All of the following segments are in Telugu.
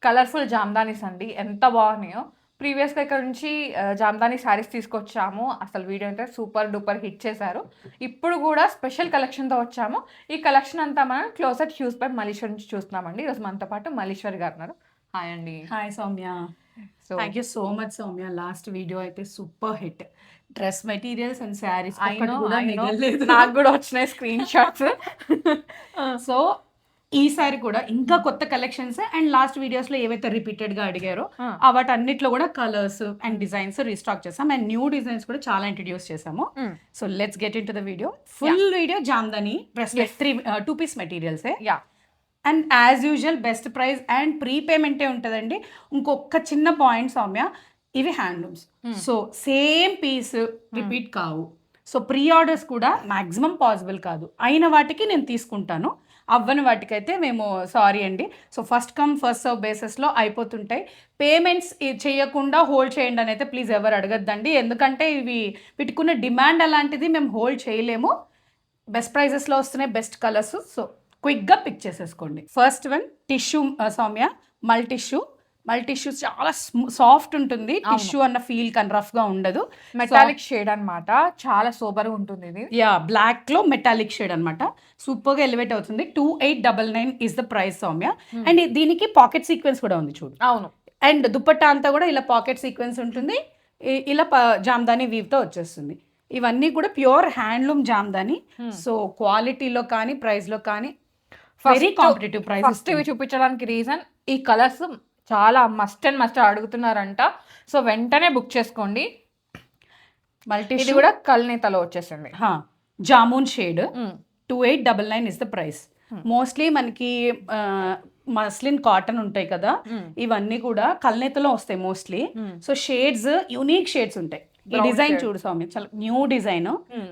కలర్ఫుల్ జామ్దానీస్ అండి. ఎంత బాగున్నాయో. ప్రీవియస్‌గా ఇక్కడ నుంచి జామ్దాని శారీస్ తీసుకొచ్చాము. అసలు వీడియో అయితే సూపర్ డూపర్ హిట్ చేశారు. ఇప్పుడు కూడా స్పెషల్ కలెక్షన్‌తో వచ్చాము. ఈ కలెక్షన్ అంతా మనం క్లోజెట్ హ్యూస్ బై మల్లీశ్వరి నుంచి చూస్తున్నామండి. ఈరోజు మనతో పాటు మల్లీశ్వరి గారు ఉన్నారు. హాయ్ అండి. Hi Soumya. So thank you so much Soumya. Last video అయితే super hit. Dress materials and sarees ఐ ఒక్కటి నో కూడా ఐ నో మిగలలేదు. నాకు కూడా వచ్చినాయి స్క్రీన్ షాట్స్. సో ఈసారి కూడా ఇంకా కొత్త కలెక్షన్స్ అండ్ లాస్ట్ వీడియోస్ లో ఏవైతే రిపీటెడ్ గా అడిగారో వాటన్నిటిలో కూడా కలర్స్ అండ్ డిజైన్స్ రీస్టాక్ చేసాం అండ్ న్యూ డిజైన్స్ కూడా చాలా ఇంట్రడ్యూస్ చేసాము. So let's get into the video. Full video Jamdani bracelet 2 piece materials. Ya and as usual best price and ప్రీపేమెంటే ఉంటుందండి. ఇంకొక చిన్న పాయింట్ సౌమ్య, ఇవి handlooms, so same piece repeat కావు. సో ప్రీ ఆర్డర్స్ కూడా మ్యాక్సిమం పాసిబుల్ కాదు. అయిన వాటికి నేను తీసుకుంటాను, అవ్వని వాటికైతే మేము సారీ అండి. So first come first serve బేసిస్లో అయిపోతుంటాయి. పేమెంట్స్ చేయకుండా హోల్డ్ చేయండి అని అయితే ప్లీజ్ ఎవరు అడగద్దండి, ఎందుకంటే ఇవి వీటికున్న డిమాండ్ అలాంటిది, మేము హోల్డ్ చేయలేము. బెస్ట్ ప్రైజెస్లో వస్తున్నాయి, బెస్ట్ కలర్స్. సో క్విక్గా పిక్ చేసేసుకోండి. ఫస్ట్ వన్ టిష్యూ సౌమ్య, మల్ టిష్యూ చాలా సాఫ్ట్ ఉంటుంది. టిష్యూ అన్న ఫీల్ కానీ రఫ్గా ఉండదు. మెటాలిక్ షేడ్ అన్నమాట, చాలా సూపర్ ఉంటుంది ఇది. యా బ్లాక్ లో మెటాలిక్ షేడ్ అనమాట, సూపర్ గా ఎలివేట్ అవుతుంది. 2899 is the price Soumya. And దీనికి పాకెట్ సీక్వెన్స్ కూడా ఉంది చూడు. అవును. అండ్ దుపట్టా అంతా కూడా ఇలా పాకెట్ సీక్వెన్స్ ఉంటుంది. ఇలా జామ్దాని వీవ్ తో వచ్చేస్తుంది. ఇవన్నీ కూడా ప్యూర్ హ్యాండ్లూమ్ జామ్దాని. సో క్వాలిటీలో కానీ ప్రైస్ లో కానీ వెరీ కాంపిటేటివ్ ప్రైస్. ఫస్ట్ ఇవి చూపించడానికి రీజన్, ఈ కలర్స్ చాలా మస్ట్ అండ్ మస్ట్ అడుగుతున్నారంట. సో వెంటనే బుక్ చేసుకోండి. ఇది కూడా కల్నేతలో వచ్చేసింది, jamun shade. 2899 is the price. Mostly మనకి మస్లిన్ కాటన్ ఉంటాయి కదా, ఇవన్నీ కూడా కల్నేతలో వస్తాయి mostly. So shades unique shades ఉంటాయి. ఈ డిజైన్ చూడు సౌమ్య, చాలా new design,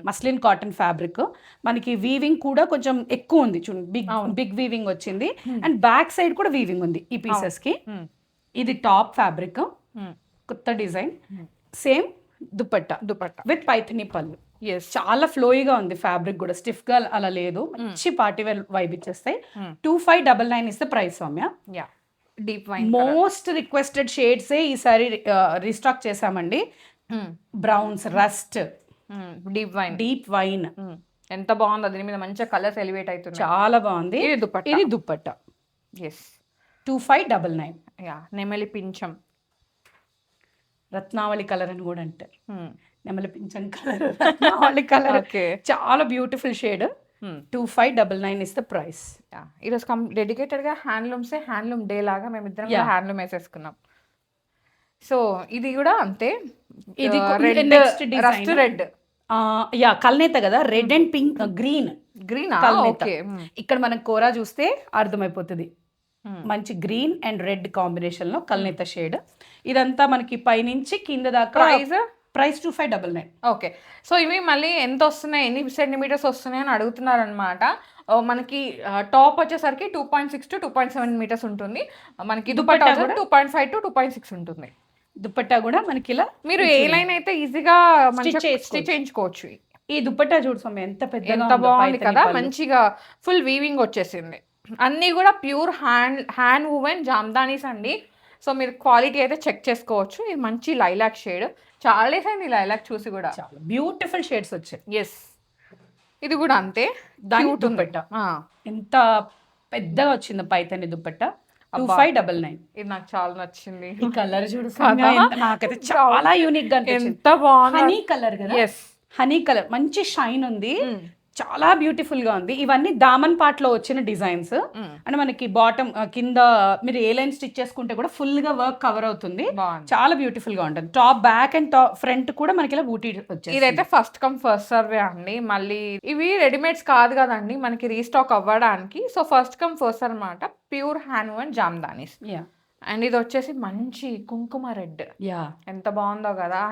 muslin cotton fabric. మనకి వీవింగ్ కూడా కొంచెం ఎక్కువ ఉంది చూడండి, బిగ్ వీవింగ్ వచ్చింది. అండ్ బ్యాక్ సైడ్ కూడా వీవింగ్ ఉంది ఈ పీసెస్ కి. ఇది టాప్ ఫ్యాబ్రిక్, కొత్త design. Same dupatta with Paithani పళ్ళు. చాలా ఫ్లోయిగా ఉంది ఫ్యాబ్రిక్ కూడా, స్టిఫ్ గా అలా లేదు, మంచి పార్టీ వేర్ వైబ్ ఇచ్చేస్తాయి. 2599 is the price Soumya. Deep wine most requested shades ఈసారి రీస్టాక్ చేసామండి. Browns, rust, deep wine. ఎంత బాగుంది, దీని మీద మంచిగా కలర్స్ ఎలివేట్ అవుతుంది, చాలా బాగుంది. ఇది దుపట్టా. ఎస్ 2599. యా నెమలి పింఛం, రత్నావళి కలర్ అని కూడా అంటారు. నెమలి పింఛం కలర్, రత్నావళి కలర్. చాలా beautiful shade. 2599 is the price. ఈరోజు డెడికేటెడ్ గా హ్యాండ్లూమ్ డే లాగా మేము ఇద్దరం హ్యాండ్లూమ్ వేసేసుకున్నాం. సో ఇది కూడా అంతే, ఇది రస్ట్ రెడ్. యా కల్నేత కదా, రెడ్ అండ్ పింక్, గ్రీన్. ఇక్కడ మనకు కోరా చూస్తే అర్థమైపోతుంది, మంచి గ్రీన్ అండ్ రెడ్ కాంబినేషన్ లో కల్నేత షేడ్. ఇదంతా మనకి పైనుంచి కింద దాకా. ప్రైస్ 2599. ఓకే. సో ఇవి మళ్ళీ ఎంత వస్తున్నాయి, ఎన్ని సెంటీమీటర్స్ వస్తున్నాయి అని అడుగుతున్నారు అనమాట. మనకి టాప్ వచ్చేసరికి 2.6 to 2.7 మీటర్స్ ఉంటుంది. మనకి దుపట్టా 2.5 to 2.6 ఉంటుంది. దుపట్టా కూడా మనకి ఇలా మీరు ఏ లైన్ అయితే ఈజీగా స్టిచ్ చేయించుకోవచ్చు. ఈ దుపట్టా చూడు సౌమ్య, ఎంత పెద్ద, ఎంత బాగుంది కదా, మంచిగా ఫుల్ వీవింగ్ వచ్చేసింది. అన్నీ కూడా ప్యూర్ హ్యాండ్ వూవెన్ జామ్దానీస్ అండి. సో మీరు క్వాలిటీ అయితే చెక్ చేసుకోవచ్చు. ఇది మంచి లైలాక్ షేడ్, చాలా డేస్ అయింది లైలాక్ చూసి కూడా. చాలా బ్యూటిఫుల్ షేడ్స్ వచ్చాయి. ఎస్ ఇది కూడా అంతే. దాని దుపట్టా ఎంత పెద్దగా వచ్చింది, పైతని దుపట్టా. 2599. ఇది నాకు చాలా నచ్చింది. ఈ కలర్ చూడు, నాకైతే చాలా యూనిక్ గా అనిపించింది. ఎంత బాగుంది, హనీ కలర్ కదా. హనీ కలర్ మంచి షైన్ ఉంది, చాలా బ్యూటిఫుల్ గా ఉంది. ఇవన్నీ దామన్ పార్ట్ లో వచ్చిన డిజైన్స్. అంటే మనకి బాటమ్ కింద మీరు ఏ లైన్ స్టిచ్ చేసుకుంటే కూడా ఫుల్ గా వర్క్ కవర్ అవుతుంది, చాలా బ్యూటిఫుల్ గా ఉంటుంది. Top, back and top, front కూడా మనకి ఇలా బూటీ వచ్చేది. ఇదైతే ఫస్ట్ కమ్ ఫస్ట్ సర్వే అండి. మళ్ళీ ఇవి రెడీమేడ్స్ కాదు కదండి మనకి రీస్టాక్ అవ్వడానికి. సో ఫస్ట్ కమ్ ఫస్ట్ అనమాట, pure hand and jamdanis. And ఇది వచ్చేసి మంచి కుంకుమ రెడ్, ఎంత బాగుందో కదా,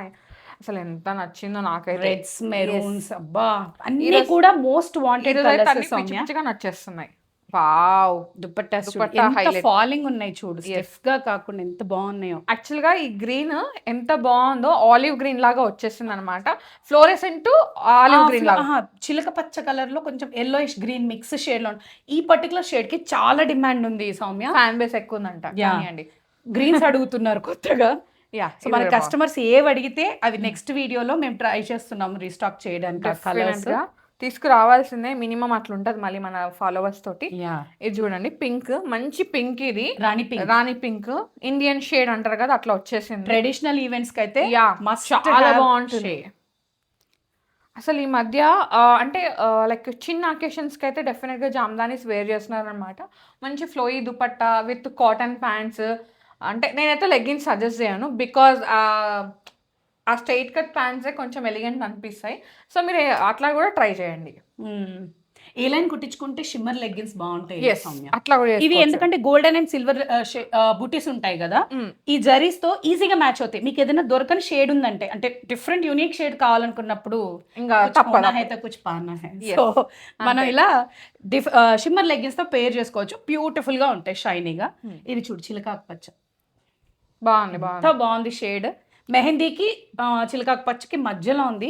అసలు ఎంత నచ్చిందో నాకైతే. రెడ్స్, మెరూన్స్, అబ్బా అన్ని కూడా మోస్ట్ వాంటెడ్ కలర్స్ సౌమ్య. మంచిగా నచ్చేస్తున్నాయి. వావ్. దుపట్టా దుపట్టా ఎంత highlight. ఫాలింగ్ ఉన్నాయి చూడు, స్టిఫ్ గా కాకుండా ఎంత బాగున్నాయో. యాక్చువల్గా ఈ గ్రీన్ ఎంత బాగుందో, ఆలివ్ గ్రీన్ లాగా వచ్చేసింది అనమాట. ఫ్లోరెసెంట్ ఆలివ్ గ్రీన్ లాగా. చిలక పచ్చ కలర్ లో కొంచెం ఎల్లోయిష్ గ్రీన్ మిక్స్ షేడ్ లో ఈ పర్టికులర్ షేడ్ కి చాలా డిమాండ్ ఉంది సౌమ్య. ఫ్యాన్ బేస్ ఎక్కువ ఉందంట. కానివ్వండి. గ్రీన్స్ అడుగుతున్నారు కొత్తగా. యా, సో మన కస్టమర్స్ ఏవి అడిగితే అవి నెక్స్ట్ వీడియోలో మేము ట్రై చేస్తున్నాము రీస్టాక్ చేయడానికి కలర్స్. తీసుకురావాల్సిందే, మినిమం అట్లా ఉంటుంది మళ్ళీ మన ఫాలోవర్స్ తోటి. ఇది చూడండి, పింక్, మంచి పింక్, ఇది రాణి పింక్, ఇండియన్ షేడ్ అంటారు కదా, అట్లా వచ్చేసింది. ట్రెడిషనల్ ఈవెంట్స్ కి అయితే యా, must చాలా have బాగుంటుంది. అసలు ఈ మధ్య అంటే లైక్ చిన్న అకేషన్స్కి అయితే డెఫినెట్గా జామ్దానీస్ వేర్ చేస్తున్నారు అనమాట. మంచి flowy dupatta with cotton pants. అంటే నేనైతే లెగ్గిన్స్ సజెస్ట్ చేయను, బికాజ్ ఆ స్ట్రైట్ కట్ ప్యాంట్సే కొంచెం ఎలిగెంట్ అనిపిస్తాయి. సో మీరు అట్లా కూడా ట్రై చేయండి. ఏ లైన్ కుట్టించుకుంటే షిమ్మర్ లెగ్గిన్స్ బాగుంటాయి సౌమ్య. అట్లా కూడా ఇవి ఎందుకంటే గోల్డెన్ అండ్ సిల్వర్ బూటీస్ ఉంటాయి కదా, ఈ జరీస్ తో ఈజీగా మ్యాచ్ అవుతాయి. మీకు ఏదైనా దొరకని షేడ్ ఉందంటే, అంటే డిఫరెంట్ యూనిక్ షేడ్ కావాలనుకున్నప్పుడు ఇంకా సో మనం ఇలా షిమ్మర్ లెగ్గిన్స్ తో పేర్ చేసుకోవచ్చు. బ్యూటిఫుల్ గా ఉంటాయి, షైనీగా. ఇది చూడు, చిలకాకు పచ్చ బాగుంది. బాగుంది షేడ్. మెహందీకి చిలకాకు పచ్చకి మధ్యలో ఉంది.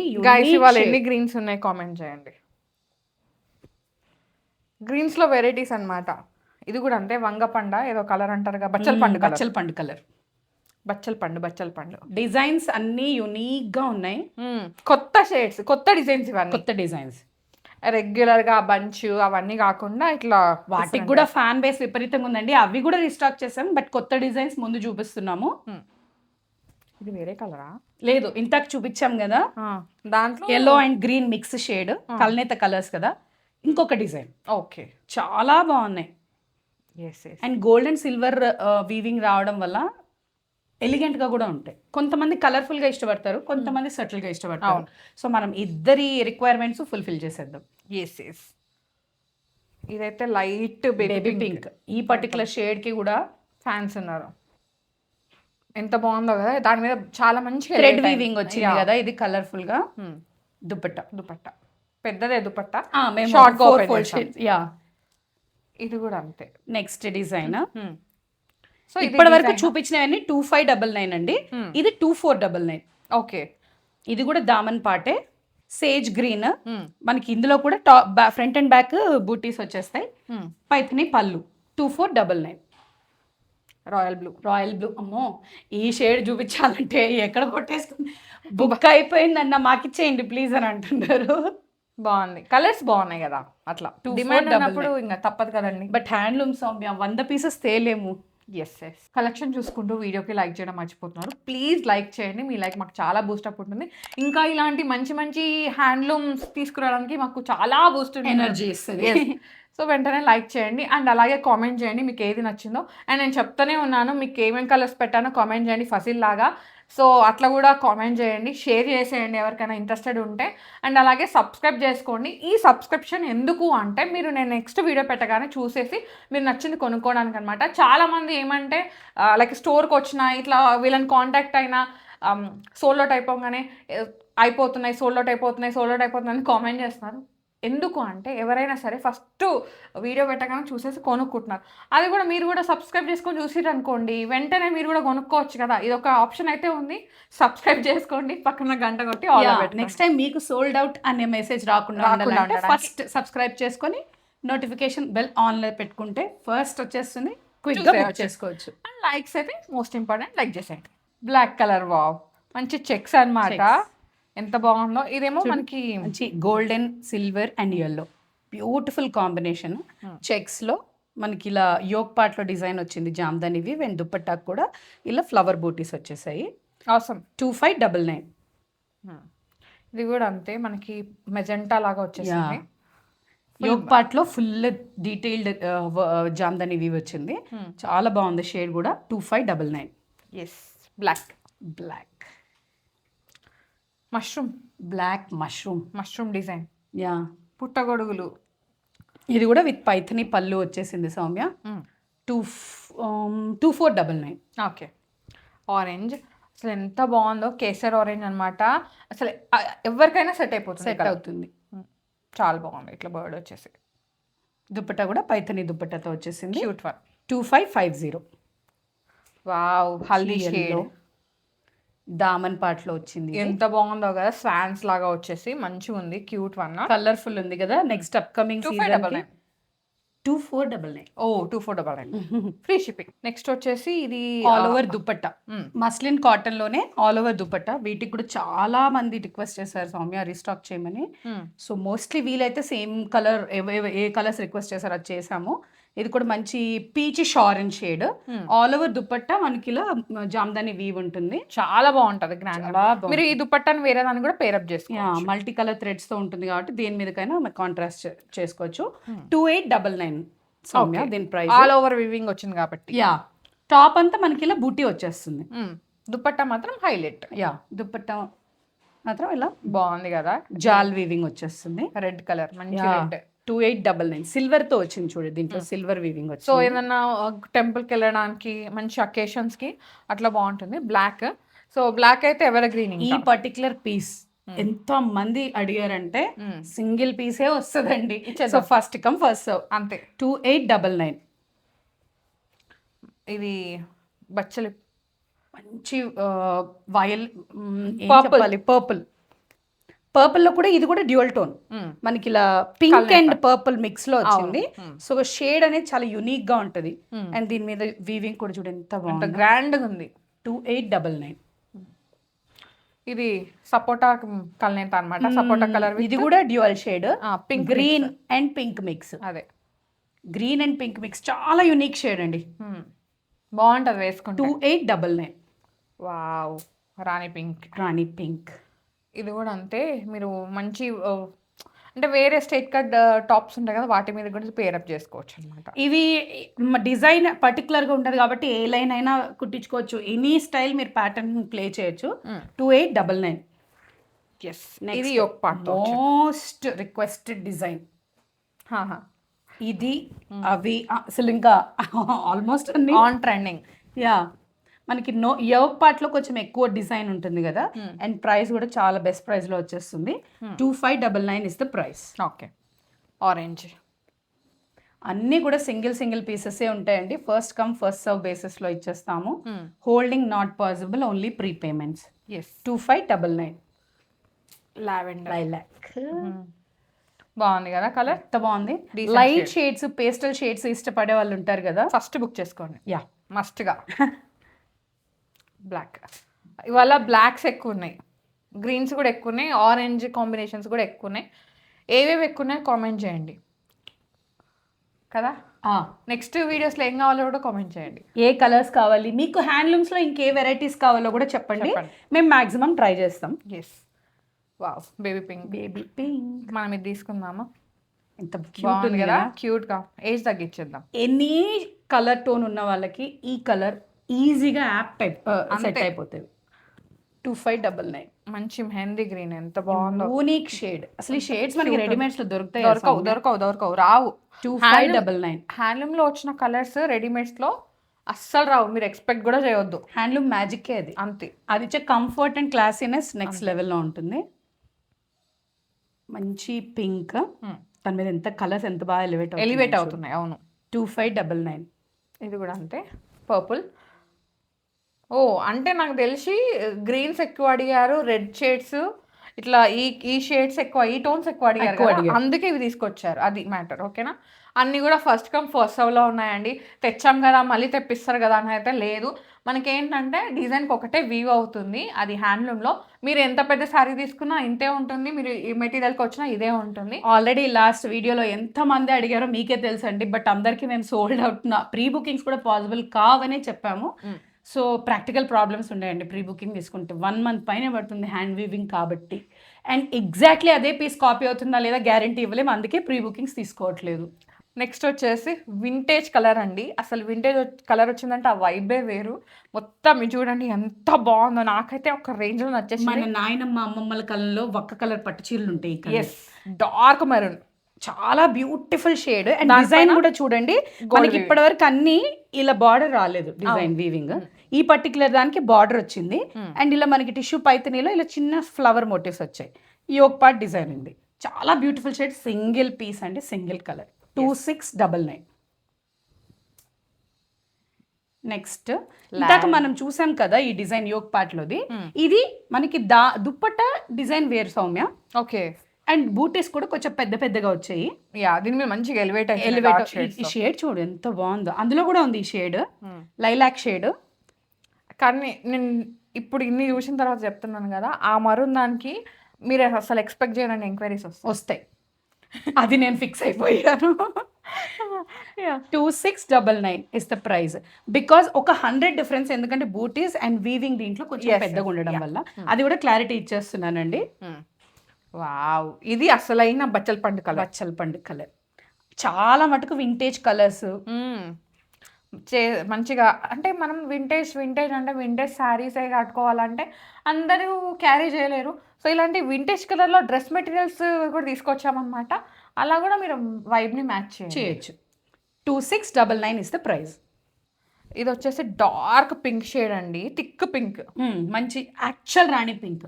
వాళ్ళు ఎన్ని గ్రీన్స్ ఉన్నాయి కామెంట్ చేయండి. గ్రీన్స్ లో వెరైటీస్ అన్నమాట. ఇది కూడా అంతే, వంగపండ ఏదో కలర్ అంటారు కదా, బచ్చల పండు కలర్. బచ్చల పండు డిజైన్స్ అన్ని యూనిక్ గా ఉన్నాయి. కొత్త షేడ్స్, కొత్త డిజైన్స్, ఇవన్నీ కొత్త డిజైన్స్. రెగ్యులర్ గా బంచ్ అవన్నీ కాకుండా ఇట్లా వాటికి కూడా ఫ్యాన్ బేస్ విపరీతంగా ఉందండి. అవి కూడా రీస్టాక్ చేసాం, బట్ కొత్త డిజైన్స్ ముందు చూపిస్తున్నాము. ఇది వేరే కలరా? లేదు, ఇంతకు చూపించాం కదా, దాంట్లో yellow and green mix shade, కల్నేత కలర్స్ కదా. ఇంకొక డిజైన్ ఓకే, చాలా బాగున్నాయి. And gold and silver weaving రావడం వల్ల ఎలిగెంట్ గా కూడా ఉంటాయి. కొంతమంది కలర్ఫుల్ గా ఇష్టపడతారు, కొంతమంది సటిల్ గా ఇష్టపడతారు. సో మనం ఇద్దరి రిక్వైర్మెంట్స్ ఫుల్ఫిల్ చేసేద్దాం. ఇదైతే లైట్ బేబీ పింక్. ఈ పర్టికులర్ షేడ్ కి కూడా ఫ్యాన్స్ ఉన్నారు. ఎంత బాగుందో కదా, దాని మీద చాలా మంచి థ్రెడ్ వీవింగ్ వచ్చింది కదా. ఇది కలర్ఫుల్ గా దుపట్టా పెద్దదే దుపట్టా, షార్ట్ గా ఓపెన్ చేసాం. ఇది కూడా అంతే. Next design. సో ఇప్పటి వరకు చూపించినవన్నీ 2599 అండి. ఇది 2499. ఓకే, ఇది కూడా దామన్ పాటే, సేజ్ గ్రీన్. మనకి ఇందులో కూడా ఫ్రంట్ అండ్ బ్యాక్ బూటీస్ వచ్చేస్తాయి. పైథని పళ్ళు. 2499. Royal blue. అమ్మో, ఈ షేడ్ చూపించాలంటే ఎక్కడ కొట్టేస్తుంది, బుక్ అయిపోయిందన్న మాకిచ్చేయండి ప్లీజ్ అని అంటున్నారు. బాగుంది, కలర్స్ బాగున్నాయి కదా, అట్లా డిమాండ్ ఉన్నప్పుడు ఇంకా తప్పదు కదండి. బట్ హ్యాండ్లూమ్ సౌమ్య 100 పీసెస్ తేలేము. కలెక్షన్ చూసుకుంటూ వీడియోకి లైక్ చేయడం మర్చిపోతున్నారు. ప్లీజ్ లైక్ చేయండి, మీ లైక్ మాకు చాలా బూస్టప్ ఉంటుంది. ఇంకా ఇలాంటి మంచి మంచి హ్యాండ్లూమ్స్ తీసుకురావడానికి మాకు చాలా బూస్ట్ ఎనర్జీ ఇస్తుంది. సో వెంటనే లైక్ చేయండి అండ్ అలాగే కామెంట్ చేయండి మీకు ఏది నచ్చిందో. అండ్ నేను చెప్తానే ఉన్నాను, మీకు ఏమేమి కలర్స్ పెట్టానో కామెంట్ చేయండి ఫసిల్ లాగా. సో అట్లా కూడా కామెంట్ చేయండి, షేర్ చేసేయండి ఎవరికైనా ఇంట్రెస్టెడ్ ఉంటే. అండ్ అలాగే సబ్స్క్రైబ్ చేసుకోండి. ఈ సబ్స్క్రిప్షన్ ఎందుకు అంటే, మీరు నేను నెక్స్ట్ వీడియో పెట్టగానే చూసేసి మీరు నచ్చింది కొనుక్కోవడానికి అనమాట. చాలామంది ఏమంటే లైక్ స్టోర్కి వచ్చినా ఇట్లా వీళ్ళని కాంటాక్ట్ అయినా సోల్డ్ అవుట్ అయిపోతున్నాయి సోల్డ్ అవుట్ అని కామెంట్ చేస్తున్నారు. ఎందుకు అంటే, ఎవరైనా సరే ఫస్ట్ వీడియో పెట్టగానే చూసేసి కొనుక్కుంటున్నారు. అది కూడా మీరు కూడా సబ్స్క్రైబ్ చేసుకొని చూసిరు అనుకోండి, వెంటనే మీరు కూడా కొనుక్కోవచ్చు కదా. ఇది ఒక ఆప్షన్ అయితే ఉంది, సబ్స్క్రైబ్ చేసుకోండి, పక్కన గంట కొట్టి నెక్స్ట్ టైం మీకు సోల్డ్ అవుట్ అనే మెసేజ్ రాకుండా ఫస్ట్ సబ్స్క్రైబ్ చేసుకొని నోటిఫికేషన్ బెల్ ఆన్లో పెట్టుకుంటే ఫస్ట్ వచ్చేస్తుంది, క్విక్గా చేసుకోవచ్చు. అండ్ లైక్స్ అయితే మోస్ట్ ఇంపార్టెంట్, లైక్ చేసేయండి. బ్లాక్ కలర్, వావ్, మంచి చెక్స్ అన్నమాట. ఎంత బాగుందో. ఇదేమో మనకి మంచి golden silver and yellow beautiful combination. Checks లో మనకి ఇలా యోక్ పార్ట్ లో డిజైన్ వచ్చింది జామ్దానివి. అండ్ దుపట్టాకు కూడా ఇలా ఫ్లవర్ బూటీస్ వచ్చేసాయి. అవసరం. 2599. ఇది కూడా అంతే, మనకి మెజెంటా లాగా వచ్చేసింది. యోక్ పార్ట్ లో ఫుల్ డీటెయిల్డ్ జామ్దానివి వచ్చింది. చాలా బాగుంది షేడ్ కూడా. 2599. Black mushroom design. పుట్టగొడుగులు. ఇది కూడా విత్ పైథని పళ్ళు వచ్చేసింది సౌమ్య. 2499. ఓకే. ఆరెంజ్ అసలు ఎంత బాగుందో, కేసర్ ఆరెంజ్ అనమాట. అసలు ఎవరికైనా సెట్ అవుతుంది. చాలా బాగుంది. ఇట్లా బర్డ్ వచ్చేసి దుపట్టా కూడా పైథనీ దుపట్టాతో వచ్చేసింది. Cute one. 2550. Wow, haldi shade. దామన్ పార్ట్లో వచ్చింది. ఎంత బాగుందో కదా, స్వాన్స్ లాగా వచ్చేసి మంచిగా ఉంది. క్యూట్ వన్, కలర్ఫుల్ ఉంది కదా. Next upcoming season 2499. ఓ 2499 ఫ్రీ షిప్పింగ్. నెక్స్ట్ వచ్చేసి ఇది all over dupatta, muslin cotton లోనే ఆల్ ఓవర్ దుపట్టా. వీటికి కూడా చాలా మంది రిక్వెస్ట్ చేశారు సౌమ్య రీస్టాక్ చేయమని. సో మోస్ట్లీ వీలైతే సేమ్ కలర్ ఏ కలర్స్ రిక్వెస్ట్ చేశారో అది చేసాము. ఇది కూడా మంచి peachish orange shade. All over dupatta మనకి ఇలా జామ్దాని వీవ్ ఉంటుంది. చాలా బాగుంటది గ్రాండ్. మీరు ఈ దుపట్టాను వేరే దాన్ని కూడా పేరప్ చేసుకోవచ్చు. మల్టీ కలర్ థ్రెడ్స్ తో ఉంటుంది కాబట్టి దేని మీదకైనా కాంట్రాస్ట్ చేసుకోవచ్చు. 2899 సౌమ్య దీని ప్రైస్. ఆల్ ఓవర్ వివింగ్ వచ్చింది కాబట్టి. యా, టాప్ అంతా మనకి ఇలా బూటీ వచ్చేస్తుంది. దుపట్టా మాత్రం హైలైట్. యా, దుపట్టా మాత్రం ఇలా బాగుంది కదా, జాల్ వీవింగ్ వచ్చేస్తుంది. రెడ్ కలర్ మంచి రెడ్. 2899 సిల్వర్ తో వచ్చింది చూడండి. దీంట్లో సిల్వర్ వీవింగ్ వచ్చింది. సో ఏదన్నా టెంపుల్ కి వెళ్ళడానికి మంచి అకేషన్స్ కి అట్లా బాగుంటుంది. బ్లాక్, సో బ్లాక్ అయితే ఎవర్ గ్రీన్. ఈ పర్టికులర్ పీస్ ఎంత మంది అడిగారంటే సింగిల్ పీసే వస్తుందండి. So first come first serve అంతే. 2899. ఇది బచ్చలి మంచి వయల్ పర్పుల్. పర్పుల్ లో కూడా ఇది కూడా డ్యూయల్ టోన్ మనకి ఇలా పింక్ అండ్ పర్పుల్ మిక్స్ లో వచ్చింది. సో షేడ్ అనేది చాలా యునిక్ గా ఉంటది. అండ్ దీని మీద వీవింగ్ కూడా చూడండి ఎంత బాగుంది, గ్రాండ్ గా ఉంది. 2899. ఇది సపోటా కలనేత అన్నమాట. సపోటా కలర్. ఇది కూడా dual shade, pink green and pink mix. అదే గ్రీన్ అండ్ పింక్ మిక్స్ చాలా యునిక్ షేడ్ అండి. బాగుంటది వేసుకుంటే. 2899. వావ్, రాణి పింక్. రాణి పింక్. ఇది కూడా అంతే. మీరు మంచి అంటే వేరే స్ట్రైట్ కట్ టాప్స్ ఉంటాయి కదా, వాటి మీద కూడా పేరప్ చేసుకోవచ్చు అనమాట. ఇవి డిజైన్ పర్టికులర్ గా ఉంటది కాబట్టి ఏ లైన్ అయినా కుట్టించుకోవచ్చు. ఎనీ స్టైల్ మీరు ప్యాటర్న్ ప్లే చేయొచ్చు. 2899. ఎస్, ఇది ఒక పార్ట్. మోస్ట్ రిక్వెస్టెడ్ డిజైన్ ఇది. అవి అసలు ఇంకా ఆల్మోస్ట్ అన్ని ఆన్ ట్రెండింగ్. యా, మనకి యోగ్ పార్ట్ లో కొంచెం ఎక్కువ డిజైన్ ఉంటుంది కదా. అండ్ ప్రైస్ కూడా చాలా బెస్ట్ ప్రైస్ లో వచ్చేస్తుంది. 2599 is the price. Okay, orange. అన్నీ కూడా సింగిల్ పీసెస్ ఉంటాయండి. First come first serve basis లో ఇచ్చేస్తాము. Holding not possible, only pre payments. 2599. Lavender lilac. బాగుంది కదా కలర్, ఎంత బాగుంది. లైట్ షేడ్స్, పేస్టల్ షేడ్స్ ఇష్టపడే వాళ్ళు ఉంటారు కదా, ఫస్ట్ బుక్ చేసుకోండి. యా, మస్ట్గా. బ్లాక్. ఇవాళ బ్లాక్స్ ఎక్కువ ఉన్నాయి, గ్రీన్స్ కూడా ఎక్కువ ఉన్నాయి, ఆరెంజ్ కాంబినేషన్స్ కూడా ఎక్కువ ఉన్నాయి. ఏవేవి ఎక్కువ ఉన్నాయి కామెంట్ చేయండి కదా. నెక్స్ట్ వీడియోస్లో ఏం కావాలో కూడా కామెంట్ చేయండి. ఏ కలర్స్ కావాలి మీకు, హ్యాండ్లూమ్స్లో ఇంకే వెరైటీస్ కావాలో కూడా చెప్పండి. మేము మ్యాక్సిమం ట్రై చేస్తాం. ఎస్. Wow, baby pink. మనం ఇది తీసుకుందామా? ఎంత బాగుంది కదా, క్యూట్గా. ఏజ్ తగ్గించేద్దాం. ఎనీ కలర్ టోన్ ఉన్న వాళ్ళకి ఈ కలర్ ఈజీగా యాప్ టైప్ సెట్ అయిపోతుంది. 2599. మంచి మెహందీ గ్రీన్, ఎంత బాగుందో. Unique shade. అసలు ఈ షేడ్స్ మనకి రెడీమేడ్స్ లో దొరుకుతాయి? దొరకవు, రావు. 2599. హ్యాండ్లూమ్ లో వచ్చిన కలర్స్ రెడీమేడ్స్ లో అస్సలు రావు, మీరు ఎక్స్పెక్ట్ కూడా చేయొద్దు. హ్యాండ్లూమ్ మ్యాజిక్ అది. అంతే. అది ఇచ్చే కంఫర్ట్ అండ్ క్లాసీనెస్ నెక్స్ట్ లెవెల్లో ఉంటుంది. మంచి పింక్, దాని మీద ఎంత కలర్స్ ఎంత బాగా ఎలివేట్ అవుతున్నాయి. అవును. 2599. ఇది కూడా అంతే. పర్పుల్. ఓ, అంటే నాకు తెలిసి గ్రీన్స్ ఎక్కువ అడిగారు, రెడ్ షేడ్స్ ఇట్లా ఈ షేడ్స్ ఎక్కువ, ఈ టోన్స్ ఎక్కువ అడిగారు, అందుకే ఇవి తీసుకొచ్చారు. అది మ్యాటర్. ఓకేనా? అన్నీ కూడా ఫస్ట్ కమ్ ఫస్ట్ సర్వ్లో ఉన్నాయండి. తెచ్చాం కదా మళ్ళీ తెప్పిస్తారు కదా అని అయితే లేదు. మనకేంటంటే డిజైన్కి ఒకటే వీవ్ అవుతుంది, అది హ్యాండ్లూమ్లో. మీరు ఎంత పెద్ద శారీ తీసుకున్నా ఇంతే ఉంటుంది, మీరు ఈ మెటీరియల్కి వచ్చినా ఇదే ఉంటుంది. ఆల్రెడీ లాస్ట్ వీడియోలో ఎంతమంది అడిగారో మీకే తెలుసండి. బట్ అందరికీ మేము సోల్డ్ అవుట్, ప్రీ బుకింగ్స్ కూడా పాసిబుల్ కావనే చెప్పాము. సో ప్రాక్టికల్ ప్రాబ్లమ్స్ ఉన్నాయండి. ప్రీ బుకింగ్ తీసుకుంటే 1 month పైన పడుతుంది హ్యాండ్ వీవింగ్ కాబట్టి. అండ్ ఎగ్జాక్ట్లీ అదే పీస్ కాపీ అవుతుందా లేదా గ్యారంటీ ఇవ్వలేము, అందుకే ప్రీ బుకింగ్స్ తీసుకోవట్లేదు. నెక్స్ట్ వచ్చేసి వింటేజ్ కలర్ అండి. అసలు వింటేజ్ కలర్ వచ్చిందంటే ఆ వైబే వేరు. మొత్తం ఇది చూడండి ఎంత బాగుందో, నాకైతే ఒక రేంజ్లో నచ్చేసి. మన నాయనమ్మ అమ్మమ్మల కాలంలో ఒక్క కలర్ పట్టు చీరలు ఉంటాయి. ఎస్, డార్క్ మెరూన్, చాలా బ్యూటిఫుల్ షేడ్. అండ్ డిజైన్ కూడా చూడండి, మనకి ఇప్పటి వరకు అన్ని ఇలా బార్డర్ రాలేదు డిజైన్ వీవింగ్. ఈ పర్టికులర్ దానికి బార్డర్ వచ్చింది. అండ్ ఇలా మనకి టిష్యూ పైతనీలో ఇలా చిన్న ఫ్లవర్ మోటివ్స్ వచ్చాయి. ఈ ఒక పార్ట్ డిజైన్ ఉంది. చాలా బ్యూటిఫుల్ షేడ్, సింగిల్ పీస్ అండి, సింగిల్ కలర్. 2699. నెక్స్ట్ ఇందాక మనం చూసాం కదా ఈ డిజైన్ యోగ్ పార్ట్లోది, ఇది మనకి దుప్పట్టా డిజైన్ వేరు సౌమ్య. ఓకే. అండ్ బూటీస్ కూడా కొంచెం పెద్ద పెద్దగా వచ్చాయి. దీని మీద మంచిగా ఈ షేడ్ చూడు ఎంత బాగుందో. అందులో కూడా ఉంది ఈ షేడ్, లైలాక్ షేడ్. కానీ నేను ఇప్పుడు ఇన్ని చూసిన తర్వాత చెప్తున్నాను కదా, ఆ మరూన్ దానికి మీరు అసలు ఎక్స్పెక్ట్ చేయడానికి ఎంక్వైరీస్ వస్తాయి. అది నేను ఫిక్స్ అయిపోయాను. 2699 ఇస్ ద ప్రైస్. బికాస్ ఒక 100 డిఫరెన్స్, ఎందుకంటే బూటీస్ అండ్ వీవింగ్ దీంట్లో కొంచెం పెద్దగా ఉండడం వల్ల. అది కూడా క్లారిటీ ఇచ్చేస్తున్నానండి. వావ్, ఇది అసలైన బచ్చల పండు కలర్. చాలా మటుకు వింటేజ్ కలర్స్ మంచిగా, అంటే మనం వింటేజ్ అంటే వింటేజ్ శారీసే కట్టుకోవాలంటే అందరూ క్యారీ చేయలేరు. సో ఇలాంటి వింటేజ్ కలర్లో డ్రెస్ మెటీరియల్స్ కూడా తీసుకొచ్చామన్నమాట. అలా కూడా మీరు వైబ్ని మ్యాచ్ చేయొచ్చు. 2699 ఇస్ ద ప్రైస్. ఇది వచ్చేసి డార్క్ పింక్ షేడ్ అండి, థిక్ పింక్, మంచి యాక్చువల్ రాణి పింక్.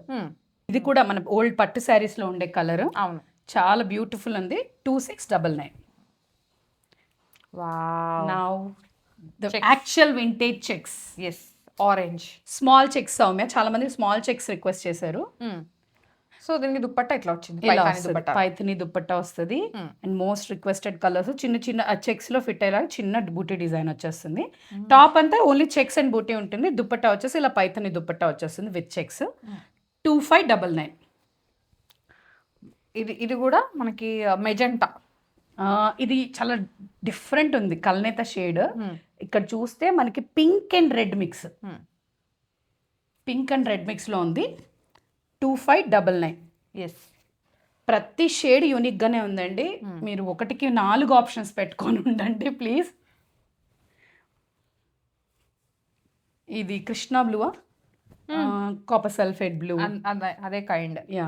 ఇది కూడా మన ఓల్డ్ పట్టు శారీస్లో ఉండే కలర్. అవును, చాలా బ్యూటిఫుల్ ఉంది. 2699. Wow. Now the actual vintage checks. Yes, orange small checks Soumya, చాలా మంది స్మాల్ చెక్స్ రిక్వెస్ట్ చేశారు. సో దీనికి దుప్పట్టా ఇట్లా వచ్చింది, పైథానీ దుప్పట్టా వస్తుంది. అండ్ మోస్ట్ రిక్వెస్టెడ్ కలర్స్ చిన్న చిన్న చెక్స్ లో ఫిట్ అయ్యేలా చిన్న బూటీ డిజైన్ వచ్చేస్తుంది. టాప్ అంతా ఓన్లీ చెక్స్ అండ్ బూటీ ఉంటుంది. దుప్పట్టా వచ్చేసి ఇలా పైథానీ దుప్పట్టా వచ్చేస్తుంది విత్ చెక్స్. 2599. ఇది కూడా మనకి మెజెంటా. ఇది చాలా డిఫరెంట్ ఉంది, కల్నేత షేడ్. ఇక్కడ చూస్తే మనకి pink and red mix, pink and red మిక్స్లో ఉంది. 2599. ఎస్, ప్రతి షేడ్ యూనిక్గానే ఉందండి. మీరు 1కి 4 ఆప్షన్స్ పెట్టుకొని ఉండండి ప్లీజ్. ఇది కృష్ణా బ్లూవా, కాపర్ సల్ఫేట్ బ్లూ, అదే కైండ్. Yeah,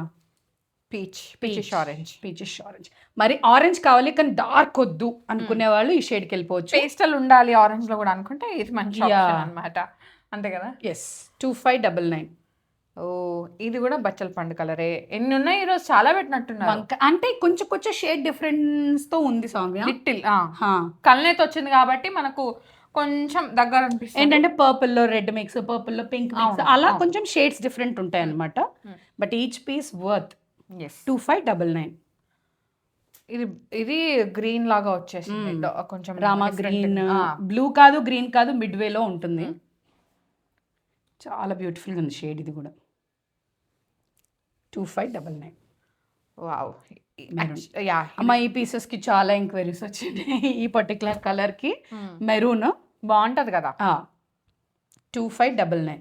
peachish orange. మరి ఆరెంజ్ కావాలి కానీ డార్క్ వద్దు అనుకునే వాళ్ళు ఈ షేడ్కి వెళ్ళిపోవచ్చు. పేస్టల్ ఉండాలి ఆరెంజ్ లో కూడా అనుకుంటే ఇది మంచి ఆప్షన్ అన్నమాట, అంతే కదా. ఎస్, 2599. ఓ, ఇది కూడా బచ్చల పండు కలరే. ఎన్ని ఉన్నాయి ఈరోజు, చాలా పెట్టినట్టున్నారు. అంటే కొంచెం కొంచెం షేడ్ డిఫరెన్స్ తో ఉంది సౌమ్య. లిటిల్ కల్నేత వచ్చింది కాబట్టి మనకు కొంచెం దగ్గర అనిపిస్తుంది. ఏంటంటే పర్పుల్ లో రెడ్ మిక్స్, పర్పుల్ లో పింక్ మిక్స్, అలా కొంచెం షేడ్స్ డిఫరెంట్ ఉంటాయి అన్నమాట. But each piece worth 2599. ఇది గ్రీన్ లాగా వచ్చేసింది, కొంచెం రామా గ్రీన్, బ్లూ కాదు గ్రీన్ కాదు, మిడ్ వేలో ఉంటుంది. చాలా బ్యూటిఫుల్గా ఉంది షేడ్. ఇది కూడా 2599. వావ్. అమ్మ ఈ పీసెస్కి చాలా ఎంక్వైరీస్ వచ్చింది. ఈ పర్టికులర్ కలర్కి మెరూన్ బాగుంటుంది కదా. 2599.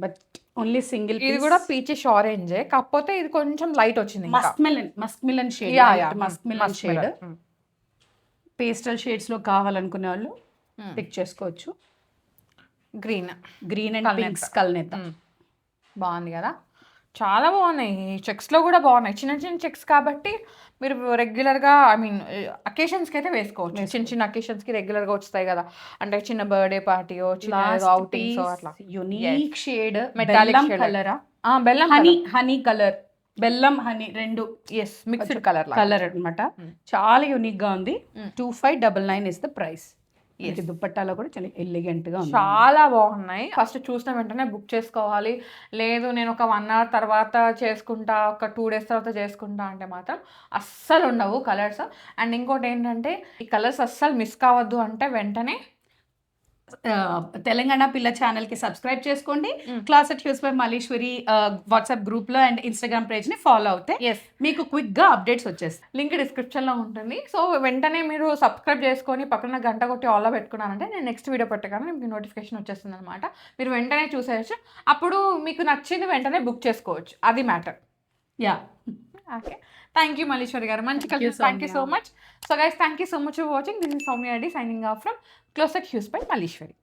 But only single. ఇది కూడా పీచిష్ ఆరెంజ్, కాకపోతే ఇది కొంచెం లైట్ వచ్చింది. Musk melon shade, musk melon shade. Pastel షేడ్స్లో కావాలనుకునే వాళ్ళు పిక్ చేసుకోవచ్చు. గ్రీన్ అండ్ పింక్స్ కల్నేత. బాగుంది కదా, చాలా బాగున్నాయి. చెక్స్లో కూడా బాగున్నాయి, చిన్న చిన్న చెక్స్ కాబట్టి మీరు రెగ్యులర్గా, ఐ మీన్ అకేషన్స్కి అయితే వేసుకోవచ్చు. చిన్న చిన్న అకేషన్స్కి రెగ్యులర్గా వస్తాయి కదా, అంటే చిన్న బర్త్డే పార్టీయో, చిన్న అవుటింగ్స్ అట్లా. యూనిక్ షేడ్, మెటాలిక్ కలరా, బెల్లం హనీ కలర్, బెల్లం హనీ రెండు. ఎస్, మిక్స్డ్ కలర్ అనమాట. చాలా యూనిక్ గా ఉంది. 2599 ఇస్ ద ప్రైస్. దుప్పట్టాలో కూడా చాలా ఎలిగెంట్ గా ఉంది, చాలా బాగున్నాయి. ఫస్ట్ చూసిన వెంటనే బుక్ చేసుకోవాలి. లేదు నేను ఒక 1 hour తర్వాత చేసుకుంటా, ఒక 2 days తర్వాత చేసుకుంటా అంటే మాత్రం అస్సలు ఉండవు కలర్స్. అండ్ ఇంకోటి ఏంటంటే ఈ కలర్స్ అస్సలు మిస్ కావద్దు అంటే వెంటనే తెలంగాణ పిల్ల ఛానల్కి సబ్స్క్రైబ్ చేసుకోండి. Class at hues by Malleswari WhatsApp గ్రూప్లో అండ్ ఇన్స్టాగ్రామ్ పేజ్ని ఫాలో అవుతే మీకు క్విక్గా అప్డేట్స్ వచ్చేస్తాయి. లింక్ డిస్క్రిప్షన్లో ఉంటుంది. సో వెంటనే మీరు సబ్స్క్రైబ్ చేసుకొని పక్కన గంట కొట్టి ఆల్లో పెట్టుకున్నారంటే నేను నెక్స్ట్ వీడియో పెట్టగానే మీకు నోటిఫికేషన్ వచ్చేస్తుంది అనమాట. మీరు వెంటనే చూసేయచ్చు. అప్పుడు మీకు నచ్చింది వెంటనే బుక్ చేసుకోవచ్చు, అది matter. Yeah, okay. Thank you Malleswari గారు, మంచి కలిసి. Thank you so much. So guys, thank you so much for watching. This is Soumya Reddy signing off from close at hues by Malleswari.